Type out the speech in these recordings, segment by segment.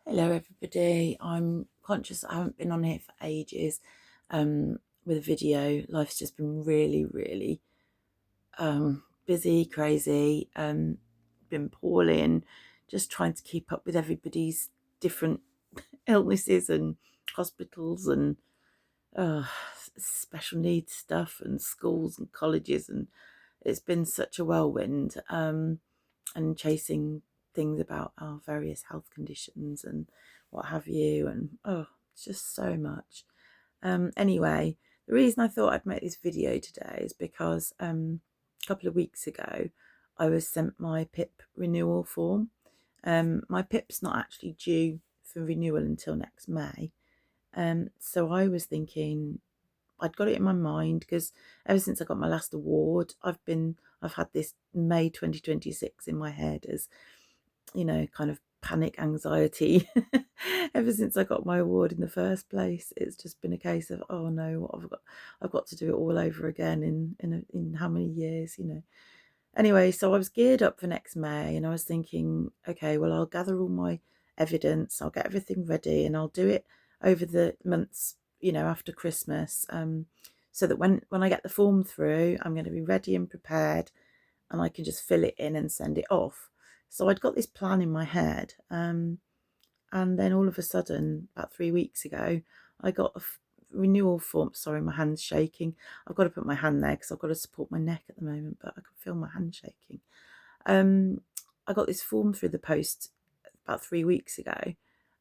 Hello everybody, I'm conscious I haven't been on here for ages with a video. Life's just been really busy, crazy, been poorly and just trying to keep up with everybody's different illnesses and hospitals and special needs stuff and schools and colleges, and it's been such a whirlwind, and chasing things about our various health conditions and what have you, and it's just so much. Anyway, the reason I thought I'd make this video today is because a couple of weeks ago I was sent my PIP renewal form. My PIP's not actually due for renewal until next May, so I was thinking, I'd got it in my mind because ever since I got my last award, I've had this May 2026 in my head as, kind of panic anxiety. Ever since I got my award in the first place, it's just been a case of, oh no, what have I got? I've got to do it all over again in how many years, Anyway, so I was geared up for next May, and I was thinking, okay, well, I'll gather all my evidence, I'll get everything ready, and I'll do it over the months, after Christmas, so that when I get the form through, I'm going to be ready and prepared, and I can just fill it in and send it off. So I'd got this plan in my head, and then all of a sudden, about 3 weeks ago, I got a renewal form. Sorry, my hand's shaking. I've got to put my hand there because I've got to support my neck at the moment, but I can feel my hand shaking. I got this form through the post about 3 weeks ago,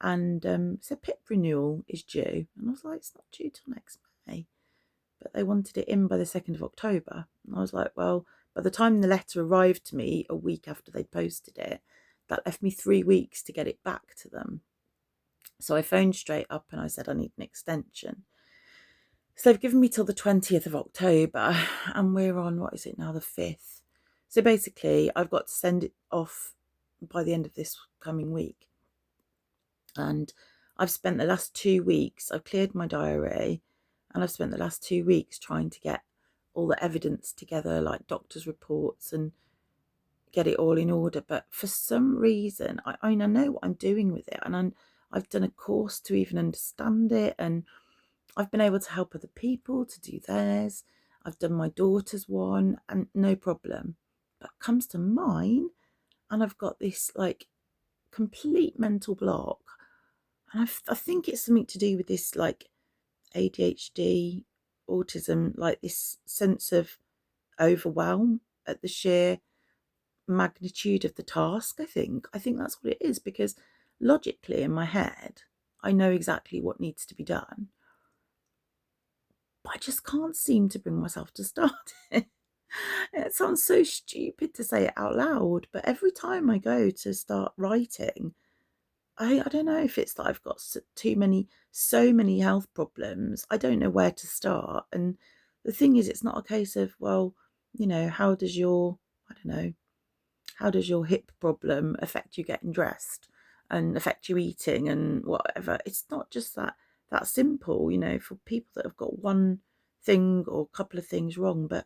and it said PIP renewal is due, and I was like, it's not due till next May, but they wanted it in by the 2nd of October, and I was like, well, by the time the letter arrived to me a week after they'd posted it, that left me 3 weeks to get it back to them. So I phoned straight up and I said I need an extension. So they've given me till the 20th of October, and we're on, what is it now, the 5th. So basically I've got to send it off by the end of this coming week. And I've spent the last 2 weeks, I've cleared my diary, and I've spent the last 2 weeks trying to get all the evidence together, like doctor's reports, and get it all in order. But for some reason, I know what I'm doing with it, and I've done a course to even understand it, and I've been able to help other people to do theirs. I've done my daughter's one, and no problem. But it comes to mine, and I've got this like complete mental block, and I think it's something to do with this like ADHD, autism, like this sense of overwhelm at the sheer magnitude of the task. I think that's what it is, because logically in my head I know exactly what needs to be done, but I just can't seem to bring myself to start it. It sounds so stupid to say it out loud, but every time I go to start writing, I don't know if it's that I've got so many health problems. I don't know where to start. And the thing is, it's not a case of, well, how does your, I don't know, how does your hip problem affect you getting dressed and affect you eating and whatever? It's not just that simple, for people that have got one thing or a couple of things wrong. But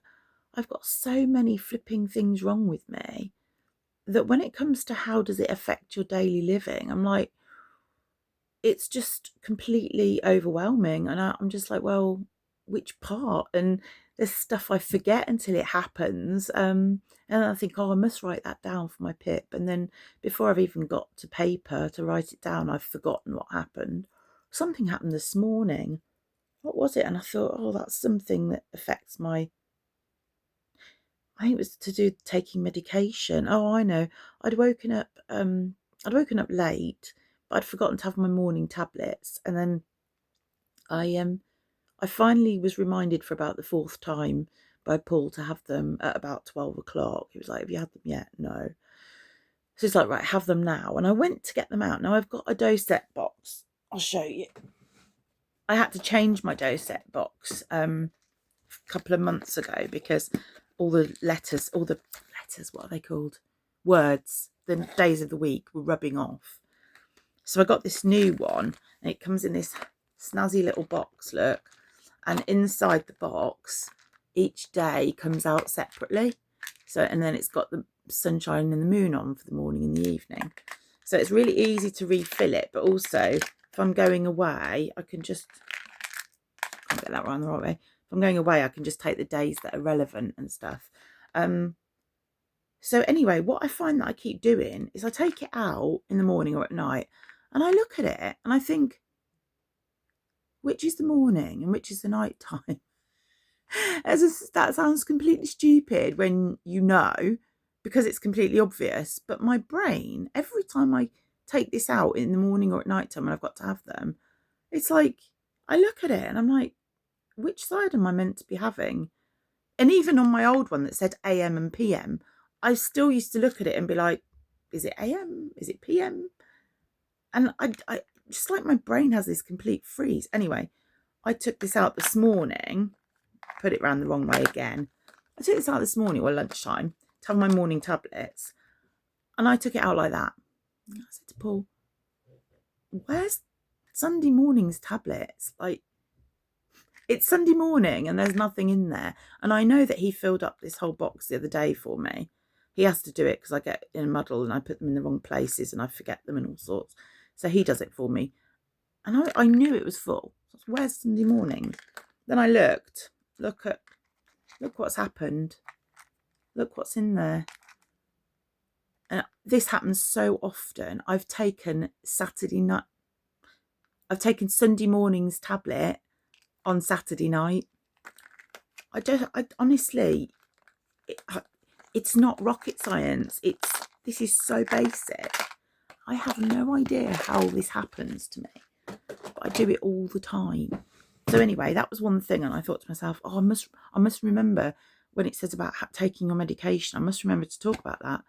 I've got so many flipping things wrong with me that when it comes to how does it affect your daily living, I'm like, it's just completely overwhelming. And I'm just like, well, which part? And there's stuff I forget until it happens. And I think, oh, I must write that down for my PIP. And then before I've even got to paper to write it down, I've forgotten what happened. Something happened this morning. What was it? And I thought, oh, that's something that affects I think it was to do with taking medication. Oh, I know. I'd woken up late, but I'd forgotten to have my morning tablets. And then I finally was reminded for about the 4th time by Paul to have them at about 12 o'clock. He was like, have you had them yet? No. So it's like, right, have them now. And I went to get them out. Now I've got a dosette box. I'll show you. I had to change my dosette box a couple of months ago because all the letters, what are they called? Words, the days of the week were rubbing off. So I got this new one, and it comes in this snazzy little box, look. And inside the box, each day comes out separately. So, and then it's got the sunshine and the moon on for the morning and the evening. So it's really easy to refill it, but also if I'm going away, I can just, can't get that right the right way. If I'm going away, I can just take the days that are relevant and stuff. So anyway, what I find that I keep doing is I take it out in the morning or at night and I look at it and I think, which is the morning and which is the night time? That sounds completely stupid when you know, because it's completely obvious. But my brain, every time I take this out in the morning or at night time and I've got to have them, it's like I look at it and I'm like, which side am I meant to be having? And even on my old one that said AM and PM, I still used to look at it and be like, is it AM? Is it PM? And I just like my brain has this complete freeze. Anyway, I took this out this morning, put it round the wrong way again. I took this out this morning or lunchtime to have my morning tablets, and I took it out like that. And I said to Paul, where's Sunday morning's tablets? Like, it's Sunday morning and there's nothing in there. And I know that he filled up this whole box the other day for me. He has to do it because I get in a muddle and I put them in the wrong places and I forget them and all sorts. So he does it for me. And I knew it was full. So where's Sunday morning? Then I looked. Look what's happened. Look what's in there. And this happens so often. I've taken Sunday morning's tablet on Saturday night. I honestly, it's not rocket science. This is so basic. I have no idea how this happens to me, but I do it all the time. So anyway, that was one thing, and I thought to myself, oh, I must remember when it says about taking your medication. I must remember to talk about that.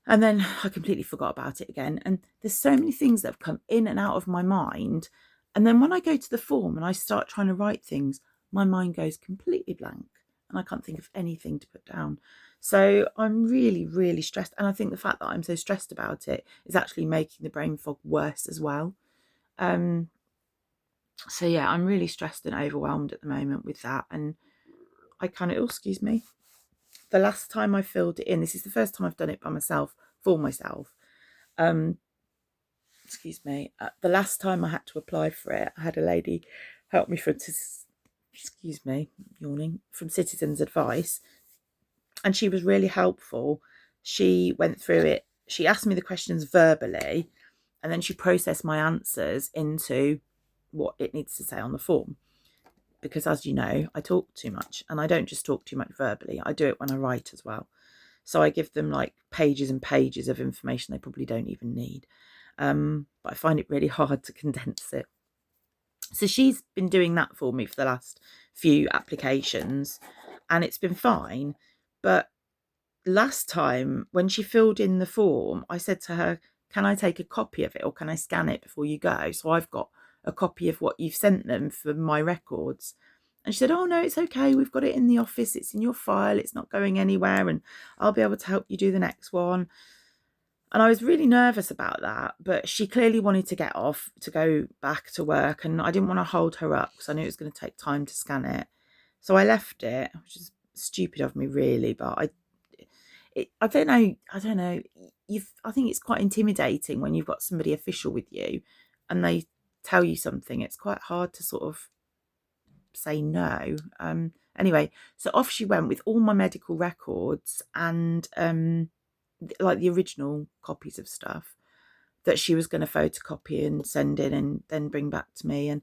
And then I completely forgot about it again. And there's so many things that have come in and out of my mind. And then when I go to the form and I start trying to write things, my mind goes completely blank and I can't think of anything to put down. So I'm really, really stressed. And I think the fact that I'm so stressed about it is actually making the brain fog worse as well. So yeah, I'm really stressed and overwhelmed at the moment with that. And I kind of, oh, excuse me. The last time I filled it in, this is the first time I've done it by myself, for myself. Excuse me. The last time I had to apply for it, I had a lady help me from, excuse me, yawning, from Citizens Advice. And she was really helpful. She went through it. She asked me the questions verbally, and then she processed my answers into what it needs to say on the form. Because as you know, I talk too much, and I don't just talk too much verbally. I do it when I write as well. So I give them like pages and pages of information they probably don't even need. But I find it really hard to condense it. So she's been doing that for me for the last few applications, and it's been fine. But last time when she filled in the form, I said to her, can I take a copy of it or can I scan it before you go? So I've got a copy of what you've sent them for my records. And she said, oh no, it's okay. We've got it in the office. It's in your file. It's not going anywhere. And I'll be able to help you do the next one. And I was really nervous about that. But she clearly wanted to get off to go back to work. And I didn't want to hold her up because I knew it was going to take time to scan it. So I left it, which is stupid of me, really. But I don't know. I think it's quite intimidating when you've got somebody official with you and they tell you something. It's quite hard to sort of say no. Anyway, so off she went with all my medical records and like the original copies of stuff that she was going to photocopy and send in and then bring back to me, and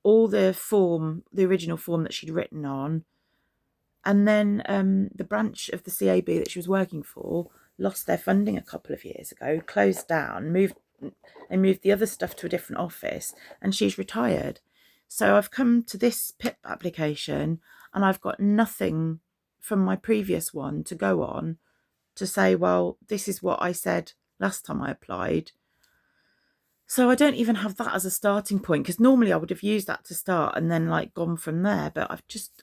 all the original form that she'd written on. And then the branch of the CAB that she was working for lost their funding a couple of years ago, closed down, moved the other stuff to a different office, and she's retired. So I've come to this PIP application and I've got nothing from my previous one to go on to say, well, this is what I said last time I applied. So I don't even have that as a starting point, because normally I would have used that to start and then like gone from there. But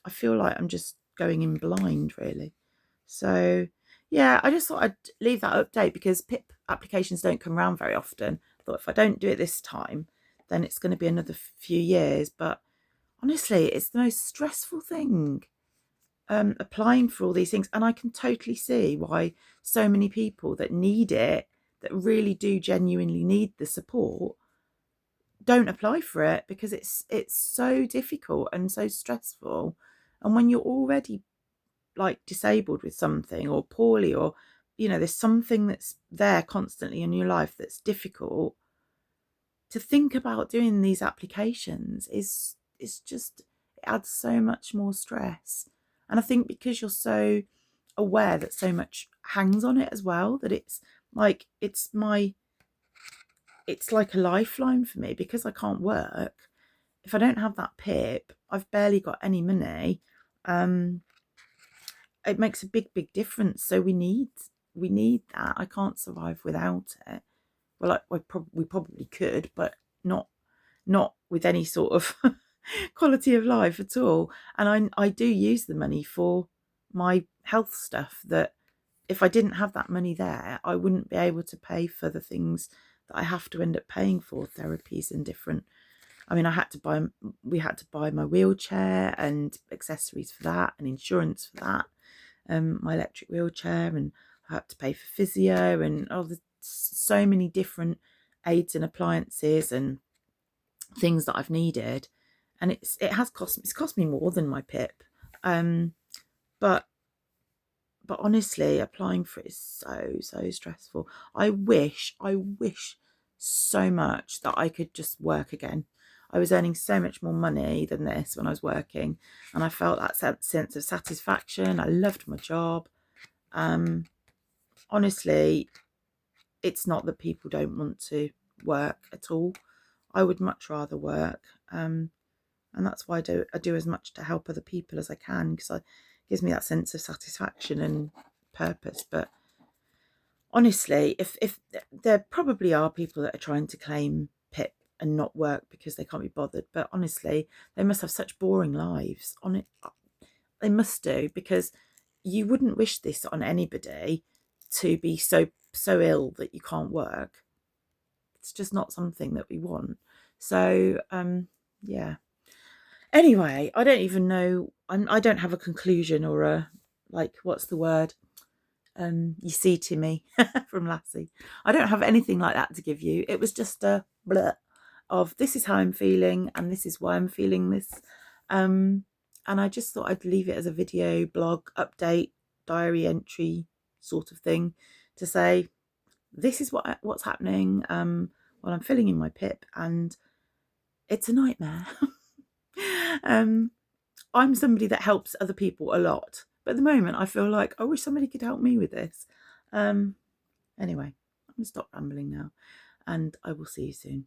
I feel like I'm just going in blind, really. So yeah, I just thought I'd leave that update because PIP applications don't come around very often. I thought if I don't do it this time, then it's going to be another few years. But honestly, it's the most stressful thing, applying for all these things. And I can totally see why so many people that need it, that really do genuinely need the support don't apply for it, because it's so difficult and so stressful. And when you're already like disabled with something or poorly, or there's something that's there constantly in your life that's difficult, to think about doing these applications is just, it adds so much more stress. And I think because you're so aware that so much hangs on it as well, that it's like it's like a lifeline for me, because I can't work. If I don't have that PIP, I've barely got any money. It makes a big difference. So we need that. I can't survive without it. Well, we probably could, but not with any sort of quality of life at all. And I do use the money for my health stuff, that if I didn't have that money there, I wouldn't be able to pay for the things that I have to end up paying for, therapies and different. I mean, we had to buy my wheelchair and accessories for that, and insurance for that, my electric wheelchair, and I had to pay for physio, and there's so many different aids and appliances and things that I've needed, and it's cost me more than my PIP, but honestly, applying for it is so stressful. I wish so much that I could just work again. I was earning so much more money than this when I was working, and I felt that sense of satisfaction. I loved my job. Honestly, it's not that people don't want to work at all. I would much rather work, and that's why I do as much to help other people as I can, because it gives me that sense of satisfaction and purpose. But honestly, if there probably are people that are trying to claim PIP and not work because they can't be bothered, but honestly, they must have such boring lives on it. They must do, because you wouldn't wish this on anybody, to be so ill that you can't work. It's just not something that we want. So yeah. Anyway, I don't even know. I don't have a conclusion or a, like, what's the word? You see, Timmy from Lassie. I don't have anything like that to give you. It was just a blur of, this is how I'm feeling and this is why I'm feeling this. And I just thought I'd leave it as a video, blog, update, diary entry sort of thing, to say this is what's happening while I'm filling in my PIP, and it's a nightmare. I'm somebody that helps other people a lot, but at the moment I feel like I wish somebody could help me with this. Anyway, I'm going to stop rambling now, and I will see you soon.